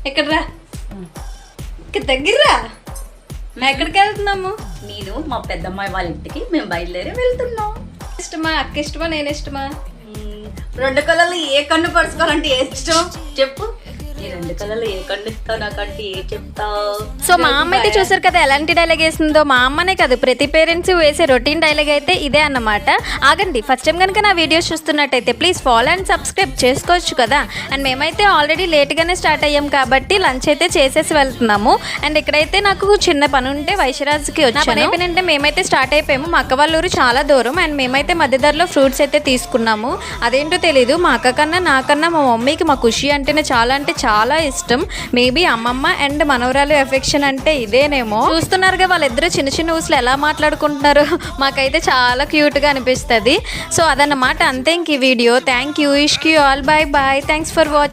ఎక్కడరా ఇక్కడ దగ్గరరా మేము ఎక్కడికి వెళ్తున్నాము? నేను మా పెద్దమ్మాయి వాళ్ళ ఇంటికి మేము బయలుదేరి వెళ్తున్నాం. ఇష్టమా అక్క ఇష్టమా నేను ఇష్టమా? రెండు కళలు ఏ కన్ను పరుచుకోవాలంటే ఏ ఇష్టం చెప్పు. ఈ రెండు కళలు ఏ కన్ను ఇస్తావు నాకంటే ఏ చెప్తావు? సో మా అమ్మ అయితే చూసారు కదా ఎలాంటి డైలాగ్ వేసిందో. మా అమ్మనే కాదు ప్రతి పేరెంట్స్ వేసే రొటీన్ డైలాగ్ అయితే ఇదే అన్నమాట. ఆగండి, ఫస్ట్ టైం కనుక నా వీడియోస్ చూస్తున్నట్టయితే ప్లీజ్ ఫాలో అండ్ సబ్స్క్రైబ్ చేసుకోవచ్చు కదా. అండ్ మేమైతే ఆల్రెడీ లేట్గానే స్టార్ట్ అయ్యాం కాబట్టి లంచ్ అయితే చేసేసి వెళ్తున్నాము. అండ్ ఇక్కడైతే నాకు చిన్న పని ఉంటే వైశ్యరాజ్కి వచ్చాను. అయిపోయినంటే మేమైతే స్టార్ట్ అయిపోయాము. మా అక్క వాళ్ళ ఊరు చాలా దూరం. అండ్ మేమైతే మధ్యదారిలో ఫ్రూట్స్ అయితే తీసుకున్నాము. అదేంటో తెలీదు, మా అక్క కన్నా నాకన్నా మా మమ్మీకి మా ఖుషి అంటేనే చాలా ఇష్టం. మేబీ అమ్మమ్మ అండ్ మనవరాలు ఎఫెక్షన్ అంటే ఇదేనేమో. చూస్తున్నారుగా వాళ్ళిద్దరూ చిన్న చిన్న ఊసులు ఎలా మాట్లాడుకుంటున్నారు. మాకైతే చాలా క్యూట్గా అనిపిస్తుంది. సో అదన్నమాట, అంతే ఇంక ఈ వీడియో. థ్యాంక్ యూ, ఇష్క్ you all, bye bye, thanks for watching.